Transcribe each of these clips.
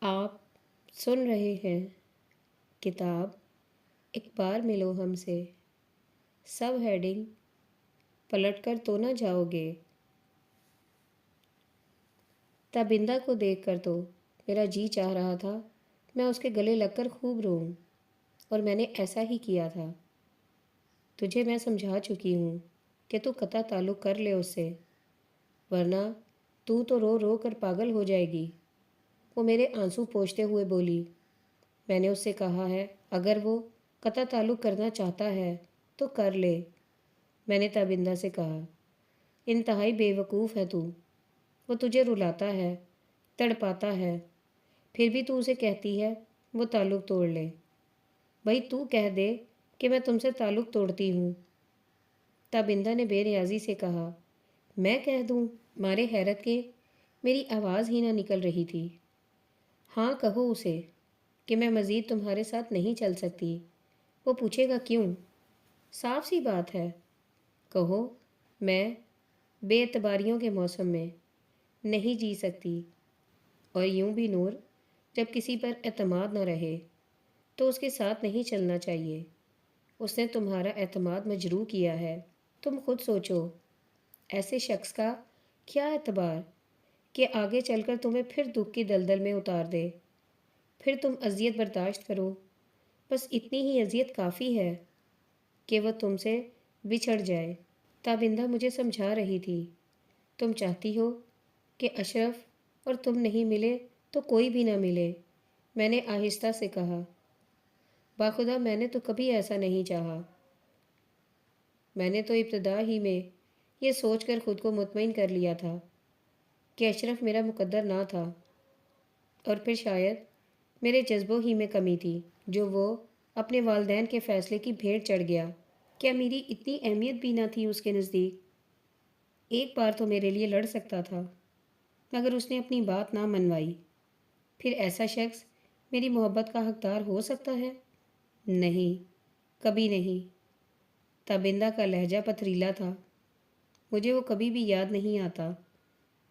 آپ سن رہے ہیں کتاب ایک بار ملو ہم سے، سب ہیڈنگ پلٹ کر تو نہ جاؤ گے۔ تابندہ کو دیکھ کر تو میرا جی چاہ رہا تھا میں اس کے گلے لگ کر خوب روؤں، اور میں نے ایسا ہی کیا تھا۔ تجھے میں سمجھا چکی ہوں کہ تو قطع تعلق کر لے اس سے، ورنہ تو رو رو کر پاگل ہو جائے گی۔ وہ میرے آنسو پوچھتے ہوئے بولی۔ میں نے اس سے کہا ہے اگر وہ قطع تعلق کرنا چاہتا ہے تو کر لے۔ میں نے تابندہ سے کہا، انتہائی بے وقوف ہے تو، وہ تجھے رلاتا ہے، تڑپاتا ہے، پھر بھی تو اسے کہتی ہے وہ تعلق توڑ لے۔ بھائی تو کہہ دے کہ میں تم سے تعلق توڑتی ہوں۔ تابندہ نے بے نیازی سے کہا، میں کہہ دوں؟ مارے حیرت کے میری آواز ہی نہ نکل رہی تھی۔ ہاں کہو اسے کہ میں مزید تمہارے ساتھ نہیں چل سکتی۔ وہ پوچھے گا کیوں؟ صاف سی بات ہے، کہو میں بے اعتباریوں کے موسم میں نہیں جی سکتی۔ اور یوں بھی نور، جب کسی پر اعتماد نہ رہے تو اس کے ساتھ نہیں چلنا چاہیے۔ اس نے تمہارا اعتماد مجروح کیا ہے۔ تم خود سوچو، ایسے شخص کا کیا اعتبار کہ آگے چل کر تمہیں پھر دکھ کی دلدل میں اتار دے۔ پھر تم اذیت برداشت کرو، بس اتنی ہی اذیت کافی ہے کہ وہ تم سے بچھڑ جائے۔ تابندہ مجھے سمجھا رہی تھی، تم چاہتی ہو کہ اشرف اور تم نہیں ملے تو کوئی بھی نہ ملے۔ میں نے آہستہ سے کہا، باخدا میں نے تو کبھی ایسا نہیں چاہا۔ میں نے تو ابتدا ہی میں یہ سوچ کر خود کو مطمئن کر لیا تھا کہ اشرف میرا مقدر نہ تھا، اور پھر شاید میرے جذبوں ہی میں کمی تھی جو وہ اپنے والدین کے فیصلے کی بھیڑ چڑھ گیا۔ کیا میری اتنی اہمیت بھی نہ تھی اس کے نزدیک؟ ایک بار تو میرے لیے لڑ سکتا تھا، مگر اس نے اپنی بات نہ منوائی۔ پھر ایسا شخص میری محبت کا حقدار ہو سکتا ہے؟ نہیں، کبھی نہیں۔ تابندہ کا لہجہ پتھریلا تھا۔ مجھے وہ کبھی بھی یاد نہیں آتا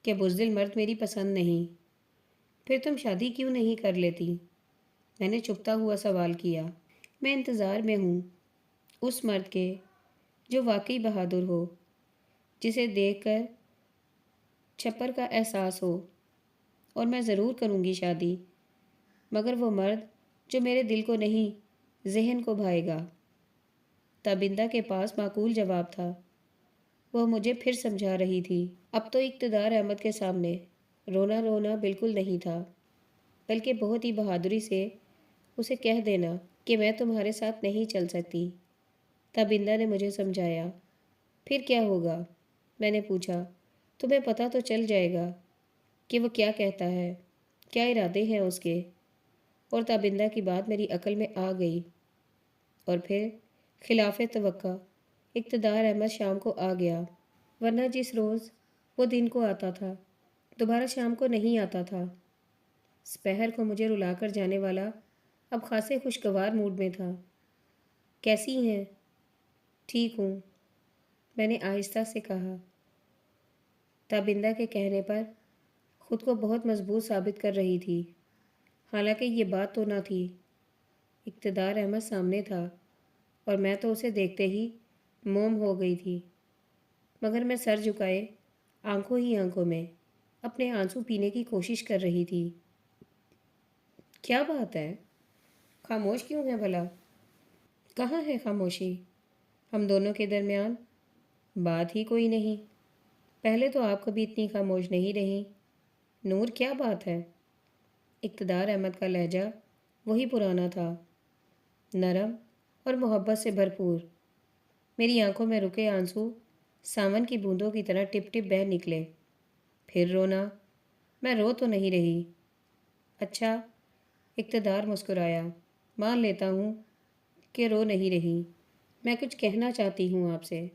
کہ بزدل مرد میری پسند نہیں۔ پھر تم شادی کیوں نہیں کر لیتی؟ میں نے چپتا ہوا سوال کیا۔ میں انتظار میں ہوں اس مرد کے جو واقعی بہادر ہو، جسے دیکھ کر چھپر کا احساس ہو، اور میں ضرور کروں گی شادی، مگر وہ مرد جو میرے دل کو نہیں ذہن کو بھائے گا۔ تابندہ کے پاس معقول جواب تھا۔ وہ مجھے پھر سمجھا رہی تھی۔ اب تو اقتدار احمد کے سامنے رونا رونا بالکل نہیں تھا، بلکہ بہت ہی بہادری سے اسے کہہ دینا کہ میں تمہارے ساتھ نہیں چل سکتی۔ تابندہ نے مجھے سمجھایا۔ پھر کیا ہوگا؟ میں نے پوچھا۔ تمہیں پتہ تو چل جائے گا کہ وہ کیا کہتا ہے، کیا ارادے ہیں اس کے۔ اور تابندہ کی بات میری عقل میں آ گئی، اور پھر خلاف توقع اقتدار احمد شام کو آ گیا، ورنہ جس روز وہ دن کو آتا تھا دوبارہ شام کو نہیں آتا تھا۔ سپہر کو مجھے رلا کر جانے والا اب خاصے خوشگوار موڈ میں تھا۔ کیسی ہیں؟ ٹھیک ہوں، میں نے آہستہ سے کہا۔ تابندہ کے کہنے پر خود کو بہت مضبوط ثابت کر رہی تھی، حالانکہ یہ بات تو نہ تھی۔ اقتدار احمد سامنے تھا، اور میں تو اسے دیکھتے ہی موم ہو گئی تھی، مگر میں سر جھکائے آنکھوں ہی آنکھوں میں اپنے آنسو پینے کی کوشش کر رہی تھی۔ کیا بات ہے؟ خاموش کیوں ہے بھلا؟ کہاں ہے خاموشی؟ ہم دونوں کے درمیان بات ہی کوئی نہیں۔ پہلے تو آپ کبھی اتنی خاموش نہیں رہی۔ نور کیا بات ہے؟ اقتدار احمد کا لہجہ وہی پرانا تھا، نرم اور محبت سے بھرپور۔ میری آنکھوں میں رکے آنسو ساون کی بوندوں کی طرح ٹپ ٹپ بہہ نکلے۔ پھر رونا؟ میں رو تو نہیں رہی۔ اچھا، اقتدار مسکرایا۔ مان لیتا ہوں کہ رو نہیں رہی۔ میں کچھ کہنا چاہتی ہوں آپ سے،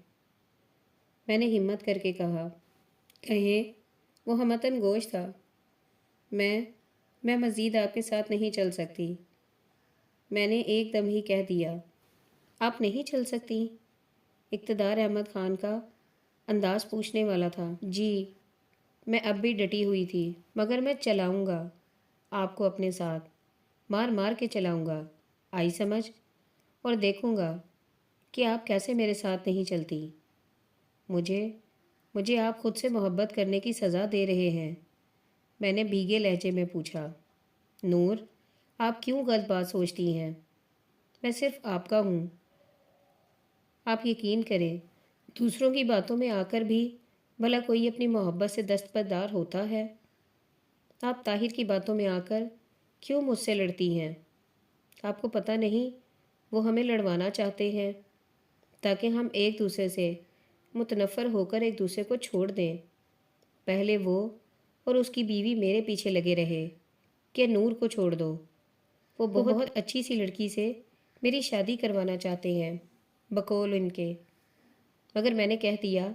میں نے ہمت کر کے کہا۔ کہیں۔ وہ ہمتن گوش تھا۔ میں مزید آپ کے ساتھ نہیں چل سکتی، میں نے ایک دم ہی کہہ دیا۔ آپ نہیں چل سکتی؟ اقتدار احمد خان کا انداز پوچھنے والا تھا۔ جی، میں اب بھی ڈٹی ہوئی تھی، مگر میں چلاؤں گا۔ آپ کو اپنے ساتھ مار مار کے چلاؤں گا، آئی سمجھ؟ اور دیکھوں گا کہ آپ کیسے میرے ساتھ نہیں چلتی۔ مجھے مجھے آپ خود سے محبت کرنے کی سزا دے رہے ہیں، میں نے بھیگے لہجے میں پوچھا۔ نور، آپ کیوں غلط بات سوچتی ہیں؟ میں صرف آپ کا ہوں۔ آپ یقین کریں، دوسروں کی باتوں میں آ کر بھی بھلا کوئی اپنی محبت سے دستبردار ہوتا ہے؟ آپ طاہر کی باتوں میں آ کر کیوں مجھ سے لڑتی ہیں؟ آپ کو پتہ نہیں وہ ہمیں لڑوانا چاہتے ہیں تاکہ ہم ایک دوسرے سے متنفر ہو کر ایک دوسرے کو چھوڑ دیں۔ پہلے وہ اور اس کی بیوی میرے پیچھے لگے رہے کہ نور کو چھوڑ دو، وہ بہت اچھی سی لڑکی سے میری شادی کروانا چاہتے ہیں بقول ان کے، مگر میں نے کہہ دیا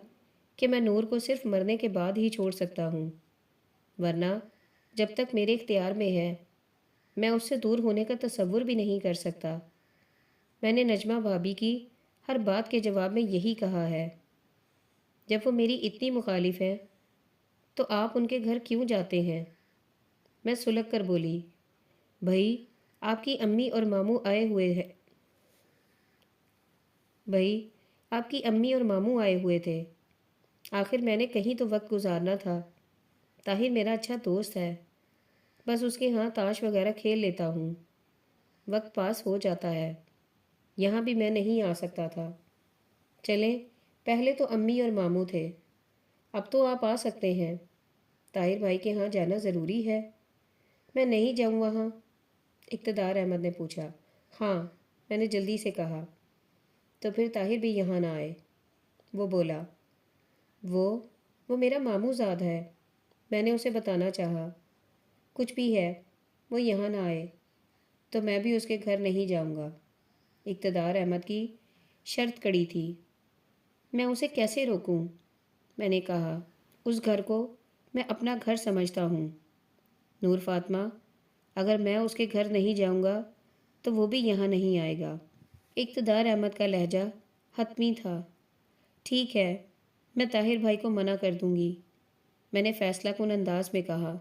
کہ میں نور کو صرف مرنے کے بعد ہی چھوڑ سکتا ہوں، ورنہ جب تک میرے اختیار میں ہے میں اس سے دور ہونے کا تصور بھی نہیں کر سکتا۔ میں نے نجمہ بھابی کی ہر بات کے جواب میں یہی کہا ہے۔ جب وہ میری اتنی مخالف ہیں تو آپ ان کے گھر کیوں جاتے ہیں؟ میں سلگ کر بولی، بھائی آپ کی امی اور ماموں آئے ہوئے ہیں، بھائی آپ کی امی اور ماموں آئے ہوئے تھے، آخر میں نے کہیں تو وقت گزارنا تھا۔ طاہر میرا اچھا دوست ہے، بس اس کے ہاں تاش وغیرہ کھیل لیتا ہوں، وقت پاس ہو جاتا ہے۔ یہاں بھی میں نہیں آ سکتا تھا۔ چلیں، پہلے تو امی اور ماموں تھے، اب تو آپ آ سکتے ہیں۔ طاہر بھائی کے ہاں جانا ضروری ہے؟ میں نہیں جاؤں وہاں، اقتدار احمد نے پوچھا۔ ہاں، میں نے جلدی سے کہا۔ تو پھر طاہر بھی یہاں نہ آئے؟ وہ بولا۔ وہ میرا ماموں زاد ہے، میں نے اسے بتانا چاہا۔ کچھ بھی ہے، وہ یہاں نہ آئے تو میں بھی اس کے گھر نہیں جاؤں گا۔ اقتدار احمد کی شرط کڑی تھی۔ میں اسے کیسے روکوں؟ میں نے کہا، اس گھر کو میں اپنا گھر سمجھتا ہوں۔ نور فاطمہ، اگر میں اس کے گھر نہیں جاؤں گا تو وہ بھی یہاں نہیں آئے گا۔ اقتدار احمد کا لہجہ حتمی تھا۔ ٹھیک ہے، میں طاہر بھائی کو منع کر دوں گی، میں نے فیصلہ کن انداز میں کہا۔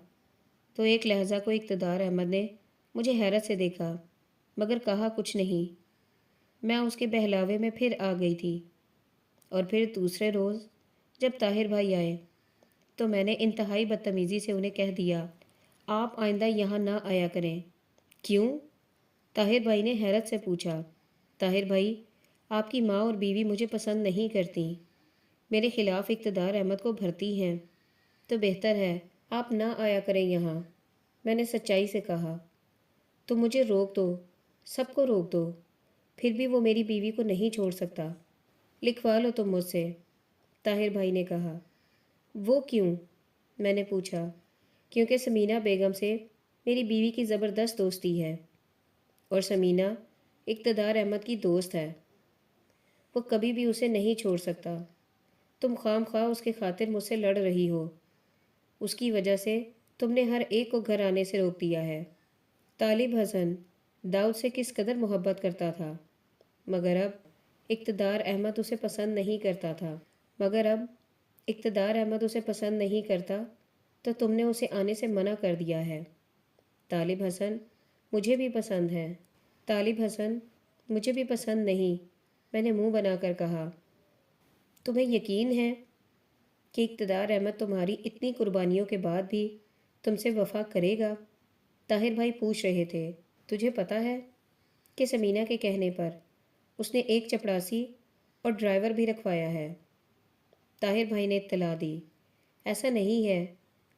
تو ایک لہجہ کو اقتدار احمد نے مجھے حیرت سے دیکھا مگر کہا کچھ نہیں۔ میں اس کے بہلاوے میں پھر آ گئی تھی، اور پھر دوسرے روز جب طاہر بھائی آئے تو میں نے انتہائی بدتمیزی سے انہیں کہہ دیا، آپ آئندہ یہاں نہ آیا کریں۔ کیوں؟ طاہر بھائی نے حیرت سے پوچھا۔ طاہر بھائی، آپ کی ماں اور بیوی مجھے پسند نہیں کرتی، میرے خلاف اقتدار احمد کو بھرتی ہیں، تو بہتر ہے آپ نہ آیا کریں یہاں، میں نے سچائی سے کہا۔ تو مجھے روک دو، سب کو روک دو، پھر بھی وہ میری بیوی کو نہیں چھوڑ سکتا۔ لکھوا لو تم مجھ سے، طاہر بھائی نے کہا۔ وہ کیوں؟ میں نے پوچھا۔ کیونکہ سمینہ بیگم سے میری بیوی کی زبردست دوستی ہے، اور سمینہ اقتدار احمد کی دوست ہے، وہ کبھی بھی اسے نہیں چھوڑ سکتا۔ تم خواہ مخواہ اس کے خاطر مجھ سے لڑ رہی ہو، اس کی وجہ سے تم نے ہر ایک کو گھر آنے سے روک دیا ہے۔ طالب حسن داؤد سے کس قدر محبت کرتا تھا، مگر اب اقتدار احمد اسے پسند نہیں کرتا تھا، مگر اب اقتدار احمد اسے پسند نہیں کرتا تو تم نے اسے آنے سے منع کر دیا ہے۔ طالب حسن مجھے بھی پسند ہے۔ طالب حسن مجھے بھی پسند نہیں، میں نے منہ بنا کر کہا۔ تمہیں یقین ہے کہ اقتدار احمد تمہاری اتنی قربانیوں کے بعد بھی تم سے وفا کرے گا؟ طاہر بھائی پوچھ رہے تھے۔ تجھے پتہ ہے کہ سمینہ کے کہنے پر اس نے ایک چپڑاسی اور ڈرائیور بھی رکھوایا ہے؟ طاہر بھائی نے اطلاع دی۔ ایسا نہیں ہے،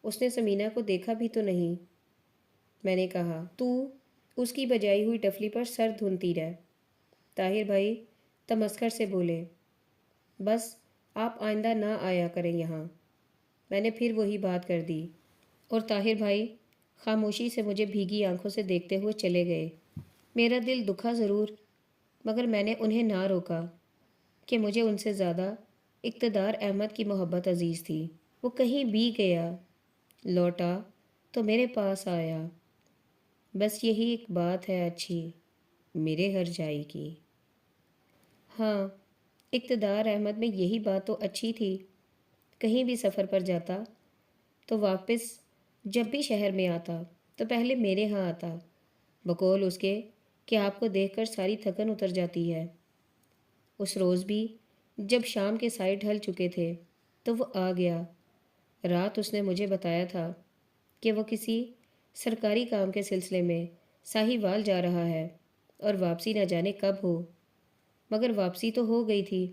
اس نے سمینہ کو دیکھا بھی تو نہیں، میں نے کہا۔ تو اس کی بجائی ہوئی ڈفلی پر سر دھنتی رہ۔ طاہر بھائی تمسخر سے بولے، بس آپ آئندہ نہ آیا کریں یہاں۔ میں نے پھر وہی بات کر دی، اور طاہر بھائی خاموشی سے مجھے بھیگی آنکھوں سے دیکھتے ہوئے چلے گئے۔ میرا دل دکھا ضرور، مگر میں نے انہیں نہ روکا کہ مجھے ان سے زیادہ اقتدار احمد کی محبت عزیز تھی۔ وہ کہیں بھی گیا، لوٹا تو میرے پاس آیا، بس یہی ایک بات ہے اچھی میرے ہر جائی کی۔ ہاں، اقتدار احمد میں یہی بات تو اچھی تھی، کہیں بھی سفر پر جاتا تو واپس جب بھی شہر میں آتا تو پہلے میرے ہاں آتا، بقول اس کے کہ آپ کو دیکھ کر ساری تھکن اتر جاتی ہے۔ اس روز بھی جب شام کے سائے ڈھل چکے تھے تو وہ آ گیا۔ رات اس نے مجھے بتایا تھا کہ وہ کسی سرکاری کام کے سلسلے میں ساہیوال جا رہا ہے اور واپسی نہ جانے کب ہو، مگر واپسی تو ہو گئی تھی۔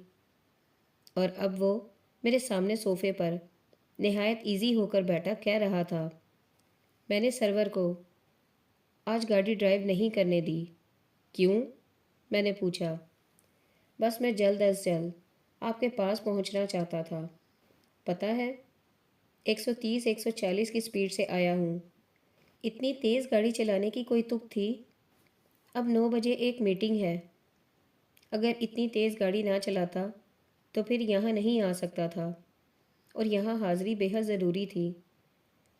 اور اب وہ میرے سامنے صوفے پر نہایت ایزی ہو کر بیٹھا کہہ رہا تھا، میں نے سرور کو آج گاڑی ڈرائیو نہیں کرنے دی۔ کیوں؟ میں نے پوچھا۔ بس میں جلد از جلد آپ کے پاس پہنچنا چاہتا تھا۔ پتہ ہے 130 140 کی سپیڈ سے آیا ہوں۔ اتنی تیز گاڑی چلانے کی کوئی تک تھی؟ اب 9 بجے ایک میٹنگ ہے۔ اگر اتنی تیز گاڑی نہ چلاتا تو پھر یہاں نہیں آ سکتا تھا، اور یہاں حاضری بے حد ضروری تھی۔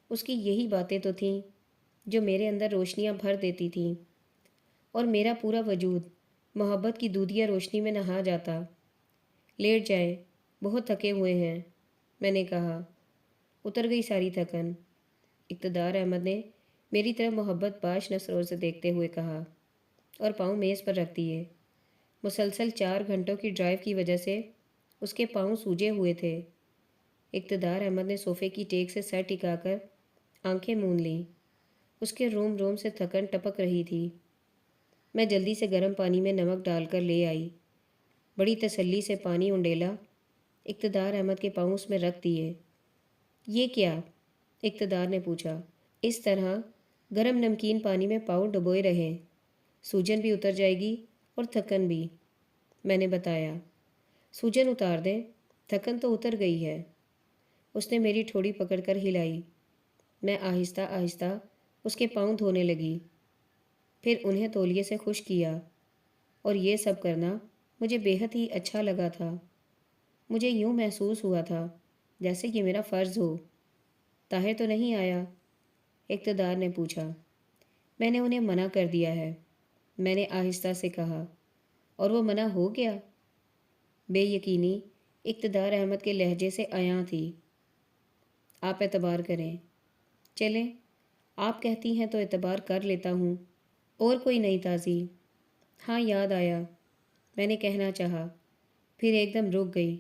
اس کی یہی باتیں تو تھیں جو میرے اندر روشنیاں بھر دیتی تھیں، اور میرا پورا وجود محبت کی دودھیا روشنی میں نہا جاتا۔ لیٹ جائیں، بہت تھکے ہوئے ہیں، میں نے کہا۔ اتر گئی ساری تھکن، اقتدار احمد نے میری طرف محبت باش نظروں سے دیکھتے ہوئے کہا، اور پاؤں میز پر رکھ دیے۔ مسلسل 4 گھنٹوں کی ڈرائیو کی وجہ سے اس کے پاؤں سوجے ہوئے تھے۔ اقتدار احمد نے صوفے کی ٹیک سے سر ٹکا کر آنکھیں مون لیں۔ اس کے روم روم سے تھکن ٹپک رہی تھی۔ میں جلدی سے گرم پانی میں نمک ڈال کر لے آئی، بڑی تسلی سے پانی انڈیلا، اقتدار احمد کے پاؤں اس میں رکھ دیے۔ یہ کیا؟ اقتدار نے پوچھا۔ اس طرح گرم نمکین پانی میں پاؤں ڈبوئے رہیں، سوجن بھی اتر جائے گی اور تھکن بھی، میں نے بتایا۔ سوجن اتار دیں، تھکن تو اتر گئی ہے۔ اس نے میری ٹھوڑی پکڑ کر ہلائی۔ میں آہستہ آہستہ اس کے پاؤں دھونے لگی، پھر انہیں تولیے سے خشک کیا، اور یہ سب کرنا مجھے بے حد ہی اچھا لگا تھا۔ مجھے یوں محسوس ہوا تھا جیسے یہ میرا فرض ہو۔ طاہر تو نہیں آیا؟ اقتدار نے پوچھا۔ میں نے انہیں منع کر دیا ہے، میں نے آہستہ سے کہا۔ اور وہ منع ہو گیا؟ بے یقینی اقتدار احمد کے لہجے سے عیاں تھی۔ آپ اعتبار کریں۔ چلیں، آپ کہتی ہیں تو اعتبار کر لیتا ہوں۔ اور کوئی نئی تازی؟ ہاں، یاد آیا، میں نے کہنا چاہا، پھر ایک دم رک گئی۔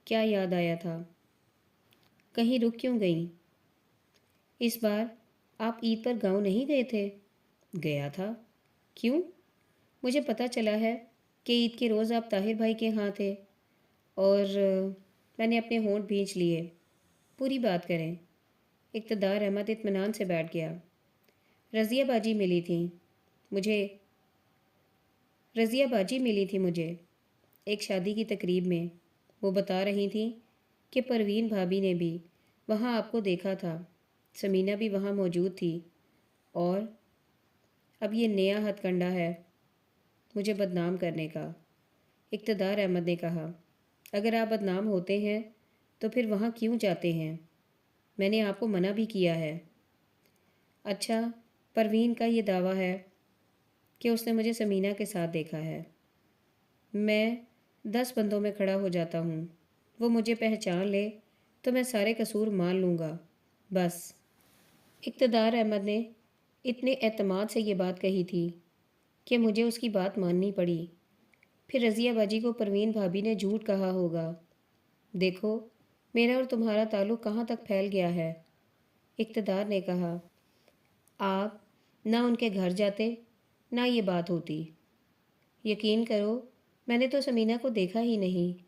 کیا یاد آیا تھا؟ کہیں رک کیوں گئیں؟ اس بار آپ عید پر گاؤں نہیں گئے تھے؟ گیا تھا۔ کیوں؟ مجھے پتہ چلا ہے کہ عید کے روز آپ طاہر بھائی کے ہاں تھے، اور میں نے اپنے ہونٹ بھینچ لیے۔ پوری بات کریں۔ اقتدار احمد اطمینان سے بیٹھ گیا۔ رضیہ باجی ملی تھیں مجھے ایک شادی کی تقریب میں۔ وہ بتا رہی تھیں کہ پروین بھابھی نے بھی وہاں آپ کو دیکھا تھا، سمینہ بھی وہاں موجود تھی، اور اب یہ نیا ہتھ کنڈا ہے مجھے بدنام کرنے کا۔ اقتدار احمد نے کہا، اگر آپ بدنام ہوتے ہیں تو پھر وہاں کیوں جاتے ہیں؟ میں نے آپ کو منع بھی کیا ہے۔ اچھا، پروین کا یہ دعویٰ ہے کہ اس نے مجھے سمینہ کے ساتھ دیکھا ہے۔ میں 10 بندوں میں کھڑا ہو جاتا ہوں، وہ مجھے پہچان لے تو میں سارے قصور مان لوں گا، بس۔ اقتدار احمد نے اتنے اعتماد سے یہ بات کہی تھی کہ مجھے اس کی بات ماننی پڑی۔ پھر رضیہ باجی کو پروین بھابھی نے جھوٹ کہا ہوگا۔ دیکھو میرا اور تمہارا تعلق کہاں تک پھیل گیا ہے۔ اقتدار نے کہا، آپ نہ ان کے گھر جاتے نہ یہ بات ہوتی۔ یقین کرو، میں نے تو سمینہ کو دیکھا ہی نہیں،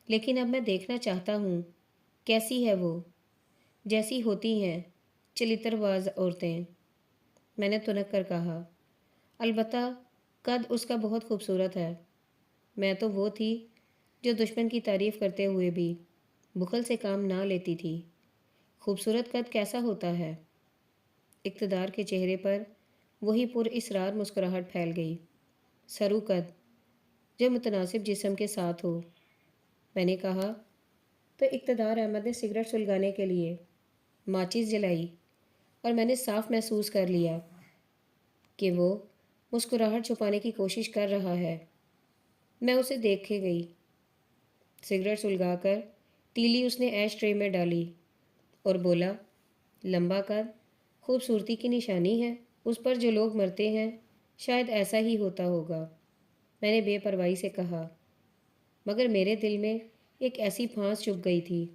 لیکن اب میں دیکھنا چاہتا ہوں۔ کیسی ہے وہ؟ جیسی ہوتی ہیں چلتر باز عورتیں، میں نے تنک کر کہا۔ البتہ قد اس کا بہت خوبصورت ہے۔ میں تو وہ تھی جو دشمن کی تعریف کرتے ہوئے بھی بخل سے کام نہ لیتی تھی۔ خوبصورت قد کیسا ہوتا ہے؟ اقتدار کے چہرے پر وہی پر اسرار مسکراہٹ پھیل گئی۔ سرو قد جو متناسب جسم کے ساتھ ہو، میں نے کہا۔ تو اقتدار احمد نے سگریٹ سلگانے کے لیے ماچس جلائی، اور میں نے صاف محسوس کر لیا کہ وہ مسکراہٹ چھپانے کی کوشش کر رہا ہے۔ میں اسے دیکھے گئی۔ سگریٹ سلگا کر تیلی اس نے ایش ٹرے میں ڈالی اور بولا، لمبا قد، خوبصورتی کی نشانی ہے، اس پر جو لوگ مرتے ہیں شاید ایسا ہی ہوتا ہوگا، میں نے بے پرواہی سے کہا، مگر میرے دل میں ایک ایسی پھانس چبھ گئی تھی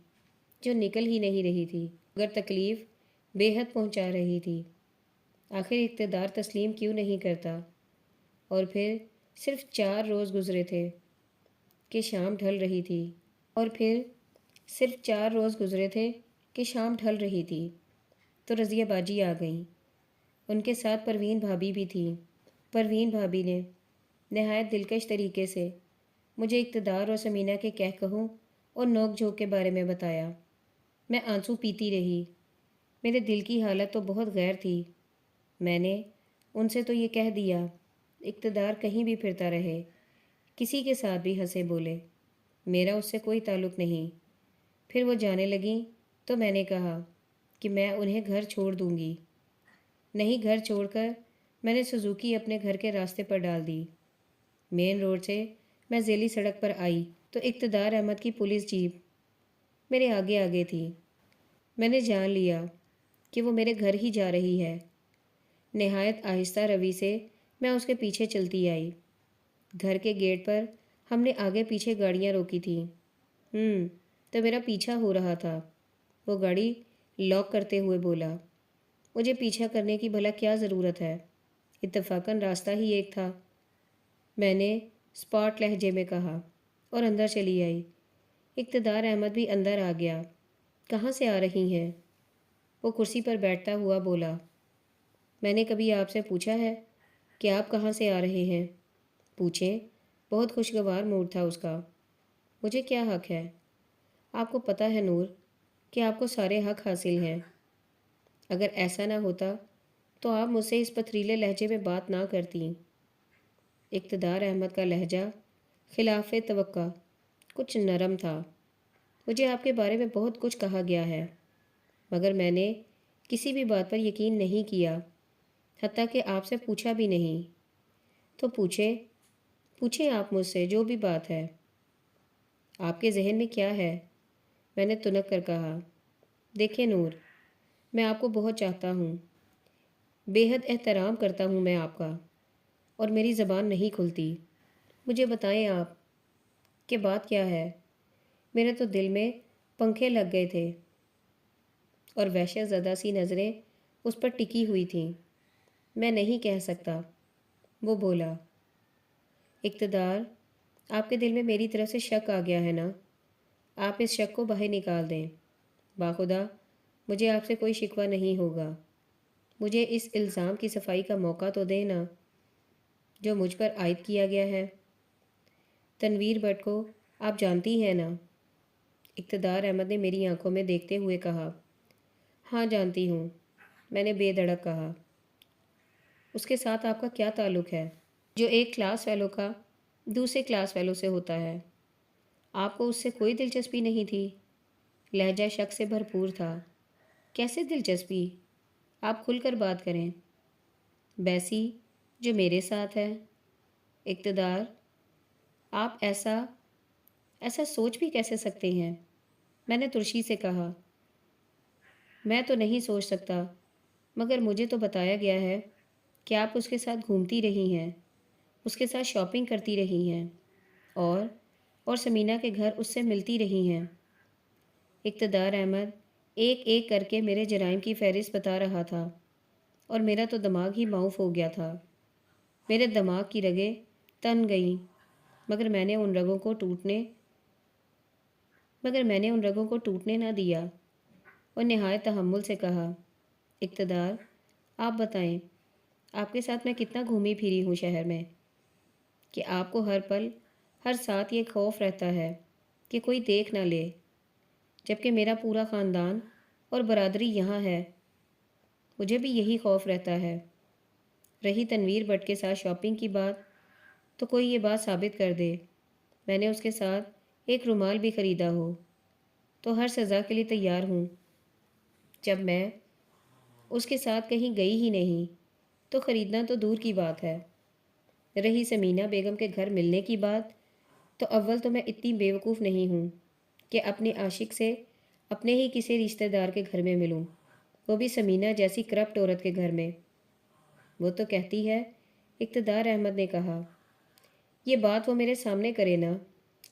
جو نکل ہی نہیں رہی تھی، مگر تکلیف بے حد پہنچا رہی تھی۔ آخر اقتدار تسلیم کیوں نہیں کرتا؟ اور پھر صرف 4 روز گزرے تھے کہ شام ڈھل رہی تھی، تو رضیہ باجی آ گئیں۔ ان کے ساتھ پروین بھابی بھی تھیں۔ پروین بھابی نے نہایت دلکش طریقے سے مجھے اقتدار اور سمینہ کے کہکہوں اور نوک جھوک کے بارے میں بتایا۔ میں آنسو پیتی رہی، میرے دل کی حالت تو بہت غیر تھی۔ میں نے ان سے تو یہ کہہ دیا، اقتدار کہیں بھی پھرتا رہے، کسی کے ساتھ بھی ہنسے بولے، میرا اس سے کوئی تعلق نہیں۔ پھر وہ جانے لگیں تو میں نے کہا کہ میں انہیں گھر چھوڑ دوں گی۔ نہیں، گھر چھوڑ کر میں نے سوزوکی اپنے گھر کے راستے پر ڈال دی۔ مین روڈ سے میں ذیلی سڑک پر آئی تو اقتدار احمد کی پولیس جیپ میرے آگے آگے تھی۔ میں نے جان لیا کہ وہ میرے گھر ہی جا رہی ہے۔ نہایت آہستہ روی سے میں اس کے پیچھے چلتی آئی۔ گھر کے گیٹ پر ہم نے آگے پیچھے گاڑیاں روکی تھیں۔ تو میرا پیچھا ہو رہا تھا۔ وہ گاڑی لاک کرتے ہوئے بولا، مجھے پیچھا کرنے کی بھلا کیا ضرورت ہے؟ اتفاقاً راستہ ہی ایک تھا، میں نے اسپاٹ لہجے میں کہا، اور اندر چلی آئی۔ اقتدار احمد بھی اندر آ گیا۔ کہاں سے آ رہی ہیں؟ وہ کرسی پر بیٹھتا ہوا بولا، میں نے کبھی آپ سے پوچھا ہے کہ آپ کہاں سے آ رہے ہیں؟ پوچھیں، بہت خوشگوار موڈ تھا اس کا۔ مجھے کیا حق ہے؟ آپ کو پتہ ہے نور کہ آپ کو سارے حق حاصل ہیں۔ اگر ایسا نہ ہوتا تو آپ مجھ سے اس پتھریلے لہجے میں بات نہ کرتیں۔ اقتدار احمد کا لہجہ خلاف توقع کچھ نرم تھا۔ مجھے آپ کے بارے میں بہت کچھ کہا گیا ہے، مگر میں نے کسی بھی بات پر یقین نہیں کیا، حتیٰ کہ آپ سے پوچھا بھی نہیں۔ تو پوچھیں آپ مجھ سے جو بھی بات ہے۔ آپ کے ذہن میں کیا ہے؟ میں نے تنک کر کہا، دیکھیں نور، میں آپ کو بہت چاہتا ہوں، بے حد احترام کرتا ہوں میں آپ کا، اور میری زبان نہیں کھلتی۔ مجھے بتائیں آپ کہ بات کیا ہے؟ میرے تو دل میں پنکھے لگ گئے تھے اور وحشت زدہ سی نظریں اس پر ٹکی ہوئی تھیں۔ میں نہیں کہہ سکتا، وہ بولا۔ اقتدار، آپ کے دل میں میری طرف سے شک آ گیا ہے نا؟ آپ اس شک کو باہر نکال دیں۔ باخدا مجھے آپ سے کوئی شکوہ نہیں ہوگا۔ مجھے اس الزام کی صفائی کا موقع تو دیں نا جو مجھ پر عائد کیا گیا ہے۔ تنویر بٹ کو آپ جانتی ہیں نا؟ اقتدار احمد نے میری آنکھوں میں دیکھتے ہوئے کہا، ہاں جانتی ہوں، میں نے بے دھڑک کہا۔ اس کے ساتھ آپ کا کیا تعلق ہے جو ایک کلاس فیلو کا دوسرے کلاس فیلو سے ہوتا ہے؟ آپ کو اس سے کوئی دلچسپی نہیں تھی؟ لہجہ شک سے بھرپور تھا۔ کیسے دلچسپی؟ آپ کھل کر بات کریں۔ بیسی جو میرے ساتھ ہے۔ اقتدار، آپ ایسا سوچ بھی کیسے سکتے ہیں؟ میں نے ترشی سے کہا، میں تو نہیں سوچ سکتا، مگر مجھے تو بتایا گیا ہے کہ آپ اس کے ساتھ گھومتی رہی ہیں، اس کے ساتھ شاپنگ کرتی رہی ہیں، اور سمینہ کے گھر اس سے ملتی رہی ہیں۔ اقتدار احمد ایک ایک کر کے میرے جرائم کی فہرست بتا رہا تھا، اور میرا تو دماغ ہی معاف ہو گیا تھا۔ میرے دماغ کی رگیں تن گئیں، مگر میں نے ان رگوں کو ٹوٹنے نہ دیا، اور نہایت تحمل سے کہا، اقتدار، آپ بتائیں، آپ کے ساتھ میں کتنا گھومی پھری ہوں شہر میں کہ آپ کو ہر پل ہر ساتھ یہ خوف رہتا ہے کہ کوئی دیکھ نہ لے، جبکہ میرا پورا خاندان اور برادری یہاں ہے۔ مجھے بھی یہی خوف رہتا ہے۔ رہی تنویر بٹ کے ساتھ شاپنگ کی بات، تو کوئی یہ بات ثابت کر دے میں نے اس کے ساتھ ایک رومال بھی خریدا ہو تو ہر سزا کے لیے تیار ہوں۔ جب میں اس کے ساتھ کہیں گئی ہی نہیں تو خریدنا تو دور کی بات ہے۔ رہی سمینہ بیگم کے گھر ملنے کی بات، تو اول تو میں اتنی بیوقوف نہیں ہوں کہ اپنے عاشق سے اپنے ہی کسی رشتہ دار کے گھر میں ملوں۔ وہ بھی سمینہ جیسی کرپٹ عورت کے گھر میں۔ وہ تو کہتی ہے، اقتدار احمد نے کہا۔ یہ بات وہ میرے سامنے کرے نا،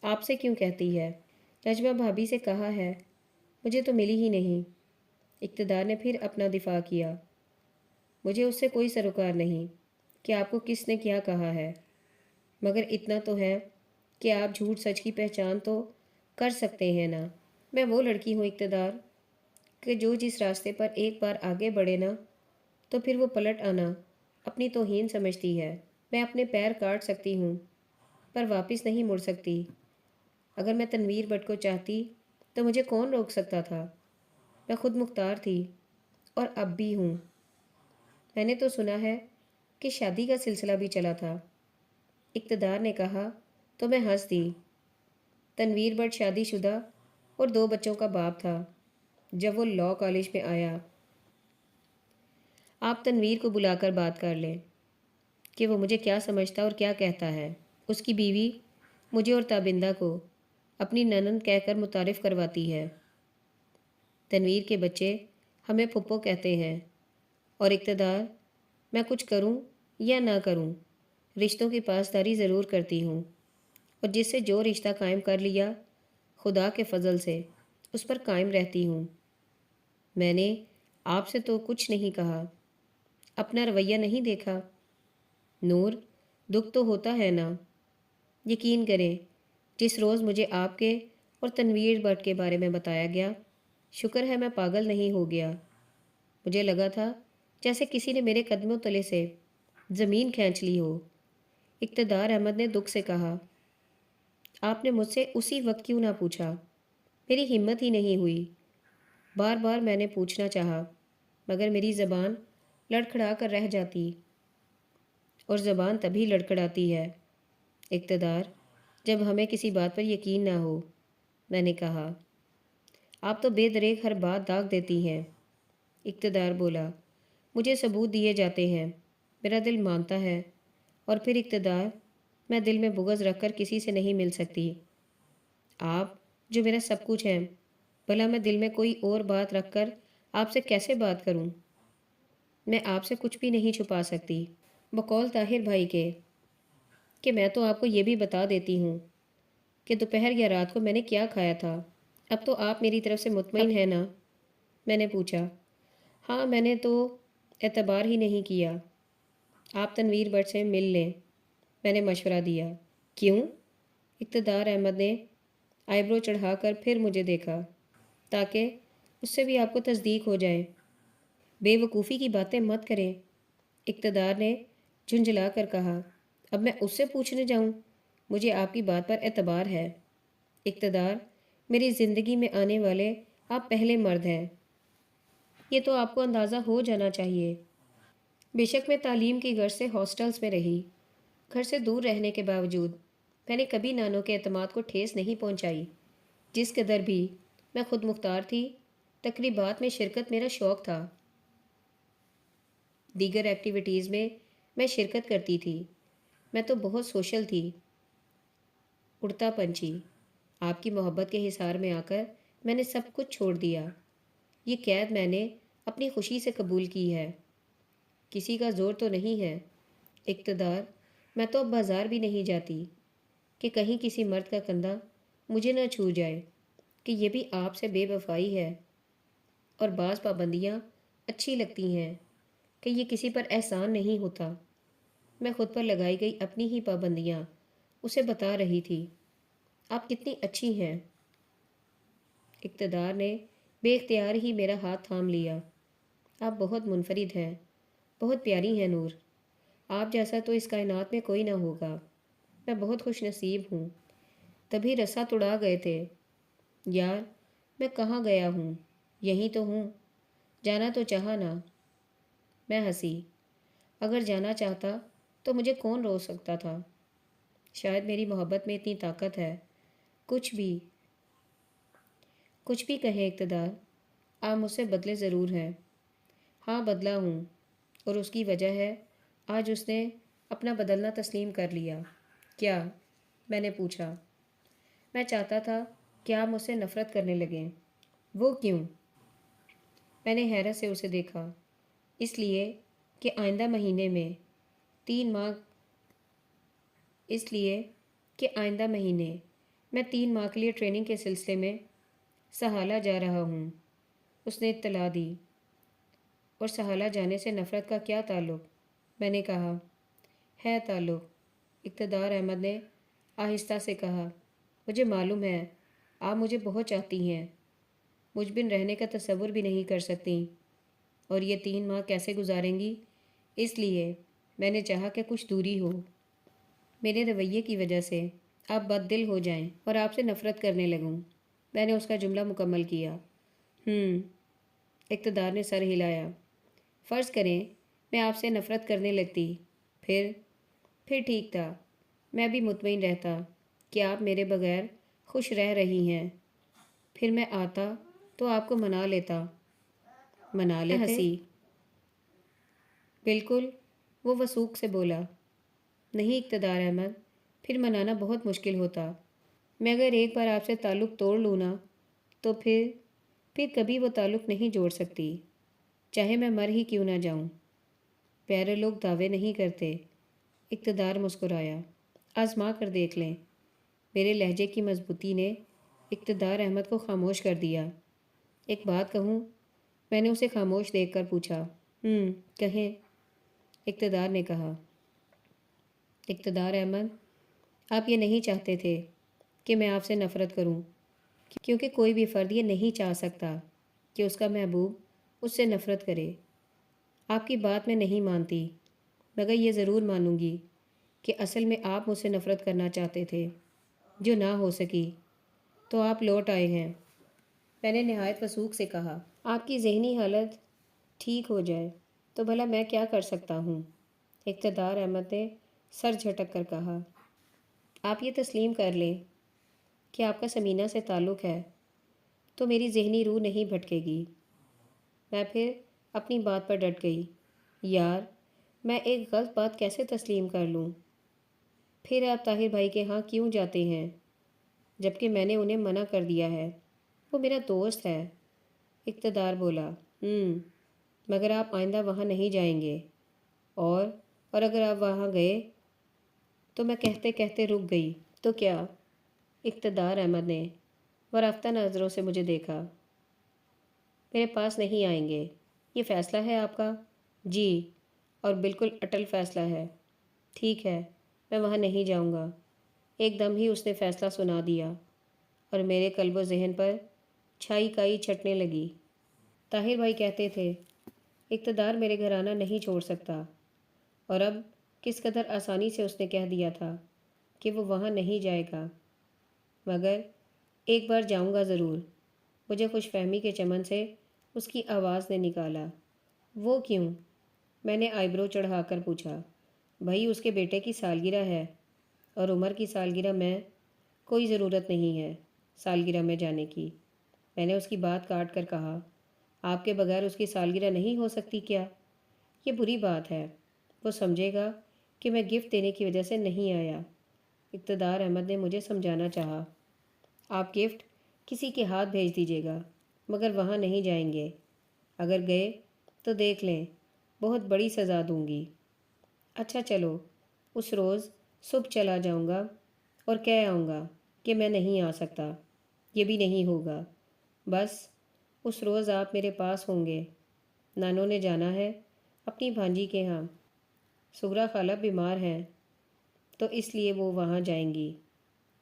آپ سے کیوں کہتی ہے؟ نجمہ بھابھی سے کہا ہے، مجھے تو ملی ہی نہیں۔ اقتدار نے پھر اپنا دفاع کیا۔ مجھے اس سے کوئی سروکار نہیں کہ آپ کو کس نے کیا کہا ہے، مگر اتنا تو ہے کہ آپ جھوٹ سچ کی پہچان تو کر سکتے ہیں نا۔ میں وہ لڑکی ہوں اقتدار کہ جو جس راستے پر ایک بار آگے بڑھے نا تو پھر وہ پلٹ آنا اپنی توہین سمجھتی ہے۔ میں اپنے پیر کاٹ سکتی ہوں پر واپس نہیں مڑ سکتی۔ اگر میں تنویر بٹ کو چاہتی تو مجھے کون روک سکتا تھا؟ میں خود مختار تھی اور اب بھی ہوں۔ میں نے تو سنا ہے کہ شادی کا سلسلہ بھی چلا تھا۔ اقتدار نے کہا تو میں ہنس دی۔ تنویر بٹ شادی شدہ اور 2 بچوں کا باپ تھا جب وہ لاء کالج میں آیا۔ آپ تنویر کو بلا کر بات کر لیں کہ وہ مجھے کیا سمجھتا اور کیا کہتا ہے۔ اس کی بیوی مجھے اور تابندہ کو اپنی ننند کہہ کر متعارف کرواتی ہے۔ تنویر کے بچے ہمیں پھپھو کہتے ہیں، اور اقتدار، میں کچھ کروں یا نہ کروں رشتوں کی پاسداری ضرور کرتی ہوں، اور جس سے جو رشتہ قائم کر لیا خدا کے فضل سے اس پر قائم رہتی ہوں۔ میں نے آپ سے تو کچھ نہیں کہا، اپنا رویہ نہیں دیکھا۔ نور، دکھ تو ہوتا ہے نا؟ یقین کریں، جس روز مجھے آپ کے اور تنویر بٹ کے بارے میں بتایا گیا، شکر ہے میں پاگل نہیں ہو گیا۔ مجھے لگا تھا جیسے کسی نے میرے قدموں تلے سے زمین کھینچ لی ہو۔ اقتدار احمد نے دکھ سے کہا، آپ نے مجھ سے اسی وقت کیوں نہ پوچھا؟ میری ہمت ہی نہیں ہوئی۔ بار بار میں نے پوچھنا چاہا مگر میری زبان لڑکھڑا کر رہ جاتی، اور زبان تبھی لڑکھڑاتی ہے اقتدار جب ہمیں کسی بات پر یقین نہ ہو۔ میں نے کہا، آپ تو بے دریغ ہر بات داغ دیتی ہیں۔ اقتدار بولا، مجھے ثبوت دیے جاتے ہیں، میرا دل مانتا ہے، اور پھر اقتدار، میں دل میں بغض رکھ کر کسی سے نہیں مل سکتی۔ آپ جو میرا سب کچھ ہیں، بھلا میں دل میں کوئی اور بات رکھ کر آپ سے کیسے بات کروں؟ میں آپ سے کچھ بھی نہیں چھپا سکتی، بقول طاہر بھائی کے کہ میں تو آپ کو یہ بھی بتا دیتی ہوں کہ دوپہر یا رات کو میں نے کیا کھایا تھا۔ اب تو آپ میری طرف سے مطمئن ہیں نا؟ میں نے پوچھا۔ ہاں، میں نے تو اعتبار ہی نہیں کیا۔ آپ تنویر بٹ سے مل لیں، میں نے مشورہ دیا۔ کیوں؟ اقتدار احمد نے آئی برو چڑھا کر پھر مجھے دیکھا، تاکہ اس سے بھی آپ کو تصدیق ہو جائے۔ بے وقوفی کی باتیں مت کریں، اقتدار نے جھنجھلا کر کہا۔ اب میں اس سے پوچھنے جاؤں؟ مجھے آپ کی بات پر اعتبار ہے اقتدار، میری زندگی میں آنے والے آپ پہلے مرد ہیں، یہ تو آپ کو اندازہ ہو جانا چاہیے۔ بے شک میں تعلیم کی غرض سے ہاسٹلز میں رہی، گھر سے دور رہنے کے باوجود میں نے کبھی نانوں کے اعتماد کو ٹھیس نہیں پہنچائی۔ جس قدر بھی میں خود مختار تھی، تقریبات میں شرکت میرا شوق تھا، دیگر ایکٹیویٹیز میں شرکت کرتی تھی۔ میں تو بہت سوشل تھی، اڑتا پنچھی۔ آپ کی محبت کے حصار میں آ کر میں نے سب کچھ چھوڑ دیا۔ یہ قید میں نے اپنی خوشی سے قبول کی ہے، کسی کا زور تو نہیں ہے اقتدار۔ میں تو اب بازار بھی نہیں جاتی کہ کہیں کسی مرد کا کندھا مجھے نہ چھو جائے کہ یہ بھی آپ سے بے وفائی ہے، اور بعض پابندیاں اچھی لگتی ہیں کہ یہ کسی پر احسان نہیں ہوتا۔ میں خود پر لگائی گئی اپنی ہی پابندیاں اسے بتا رہی تھی۔ آپ کتنی اچھی ہیں۔ اقتدار نے بے اختیار ہی میرا ہاتھ تھام لیا۔ آپ بہت منفرد ہیں، بہت پیاری ہیں نور، آپ جیسا تو اس کائنات میں کوئی نہ ہوگا۔ میں بہت خوش نصیب ہوں۔ تبھی رسا توڑا گئے تھے۔ یار، میں کہاں گیا ہوں؟ یہیں تو ہوں۔ جانا تو چاہا نا؟ میں ہنسی۔ اگر جانا چاہتا تو مجھے کون روک سکتا تھا؟ شاید میری محبت میں اتنی طاقت ہے۔ کچھ بھی کہیں اقتدار، آپ مجھ سے بدلے ضرور ہیں۔ ہاں، بدلا ہوں، اور اس کی وجہ ہے آج اس نے اپنا بدلنا تسلیم کر لیا۔ کیا؟ میں نے پوچھا۔ میں چاہتا تھا کہ آپ مجھ سے نفرت کرنے لگیں۔ وہ کیوں؟ میں نے حیرت سے اسے دیکھا، اس لیے کہ آئندہ مہینے میں 3 ماہ اس لیے کہ آئندہ مہینے میں 3 ماہ کے لیے ٹریننگ کے سلسلے میں سہالہ جا رہا ہوں۔ اس نے اطلاع دی۔ اور سہالہ جانے سے نفرت کا کیا تعلق؟ میں نے کہا۔ ہے تعلق، اقتدار احمد نے آہستہ سے کہا۔ مجھے معلوم ہے آپ مجھے بہت چاہتی ہیں، مجھ بن رہنے کا تصور بھی نہیں کر سکتی، اور یہ 3 ماہ کیسے گزاریں گی؟ اس لیے میں نے چاہا کہ کچھ دوری ہو، میرے رویے کی وجہ سے آپ بد دل ہو جائیں اور آپ سے نفرت کرنے لگوں۔ میں نے اس کا جملہ مکمل کیا۔ اقتدار نے سر ہلایا۔ فرض کریں میں آپ سے نفرت کرنے لگتی، پھر ٹھیک تھا، میں بھی مطمئن رہتا کہ آپ میرے بغیر خوش رہ رہی ہیں۔ پھر میں آتا تو آپ کو منا لیتا۔ منا لیتے؟ ہنسی۔ بالکل، وہ وثوق سے بولا۔ نہیں اقتدار احمد، پھر منانا بہت مشکل ہوتا۔ میں اگر ایک بار آپ سے تعلق توڑ لوں نا تو پھر کبھی وہ تعلق نہیں جوڑ سکتی، چاہے میں مر ہی کیوں نہ جاؤں۔ پیارے لوگ دعوے نہیں کرتے۔ اقتدار مسکرایا۔ آزما کر دیکھ لیں۔ میرے لہجے کی مضبوطی نے اقتدار احمد کو خاموش کر دیا۔ ایک بات کہوں؟ میں نے اسے خاموش دیکھ کر پوچھا۔ کہیں۔ اقتدار نے کہا۔ اقتدار احمد، آپ یہ نہیں چاہتے تھے کہ میں آپ سے نفرت کروں، کیونکہ کوئی بھی فرد یہ نہیں چاہ سکتا کہ اس کا محبوب اس سے نفرت کرے۔ آپ کی بات میں نہیں مانتی، مگر یہ ضرور مانوں گی کہ اصل میں آپ مجھ سے نفرت کرنا چاہتے تھے، جو نہ ہو سکی، تو آپ لوٹ آئے ہیں۔ میں نے نہایت وثوق سے کہا۔ آپ کی ذہنی حالت ٹھیک ہو جائے تو بھلا میں کیا کر سکتا ہوں؟ اقتدار احمد نے سر جھٹک کر کہا۔ آپ یہ تسلیم کر لیں کہ آپ کا سمینہ سے تعلق ہے تو میری ذہنی روح نہیں بھٹکے گی۔ میں پھر اپنی بات پر ڈٹ گئی۔ یار، میں ایک غلط بات کیسے تسلیم کر لوں؟ پھر آپ طاہر بھائی کے ہاں کیوں جاتے ہیں جبکہ میں نے انہیں منع کر دیا ہے؟ وہ میرا دوست ہے۔ اقتدار بولا۔ مگر آپ آئندہ وہاں نہیں جائیں گے، اور اگر آپ وہاں گئے تو میں کہتے کہتے رک گئی۔ تو کیا؟ اقتدار احمد نے ورفتہ نظروں سے مجھے دیکھا۔ میرے پاس نہیں آئیں گے، یہ فیصلہ ہے آپ کا؟ جی، اور بالکل اٹل فیصلہ ہے۔ ٹھیک ہے، میں وہاں نہیں جاؤں گا۔ ایک دم ہی اس نے فیصلہ سنا دیا، اور میرے قلب و ذہن پر چھائی کائی چھٹنے لگی۔ طاہر بھائی کہتے تھے اقتدار میرے گھرانہ نہیں چھوڑ سکتا، اور اب کس قدر آسانی سے اس نے کہہ دیا تھا کہ وہ وہاں نہیں جائے گا۔ مگر ایک بار جاؤں گا ضرور۔ مجھے خوش فہمی کے چمن سے اس کی آواز نے نکالا۔ وہ کیوں؟ میں نے آئیبرو چڑھا کر پوچھا۔ بھائی، اس کے بیٹے کی سالگرہ ہے، اور عمر کی سالگرہ میں کوئی ضرورت نہیں ہے سالگرہ میں جانے کی۔ میں نے اس کی بات کاٹ کر کہا۔ آپ کے بغیر اس کی سالگرہ نہیں ہو سکتی کیا؟ یہ بری بات ہے، وہ سمجھے گا کہ میں گفٹ دینے کی وجہ سے نہیں آیا۔ اقتدار احمد نے مجھے سمجھانا چاہا۔ آپ گفٹ کسی کے ہاتھ بھیج دیجیے گا، مگر وہاں نہیں جائیں گے۔ اگر گئے تو دیکھ لیں، بہت بڑی سزا دوں گی۔ اچھا چلو، اس روز صبح چلا جاؤں گا اور کہہ آؤں گا کہ میں نہیں آ سکتا۔ یہ بھی نہیں ہوگا۔ بس اس روز آپ میرے پاس ہوں گے۔ نانو نے جانا ہے اپنی بھانجی کے ہاں۔ سغرا خالہ بیمار ہیں تو اس لیے وہ وہاں جائیں گی،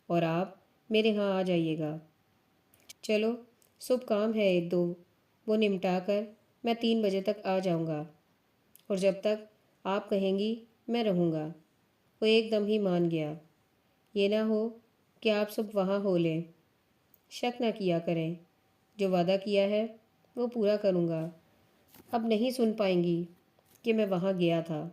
اور آپ میرے ہاں آ جائیے گا۔ چلو، صبح کام ہے 1-2، وہ نمٹا کر میں 3 بجے تک آ جاؤں گا، اور جب تک آپ کہیں گی میں رہوں گا۔ وہ ایک دم ہی مان گیا۔ یہ نہ ہو کہ آپ صبح وہاں ہو لیں۔ شک نہ کیا کریں، جو وعدہ کیا ہے وہ پورا کروں گا۔ اب نہیں سن پائیں گی کہ میں وہاں گیا تھا۔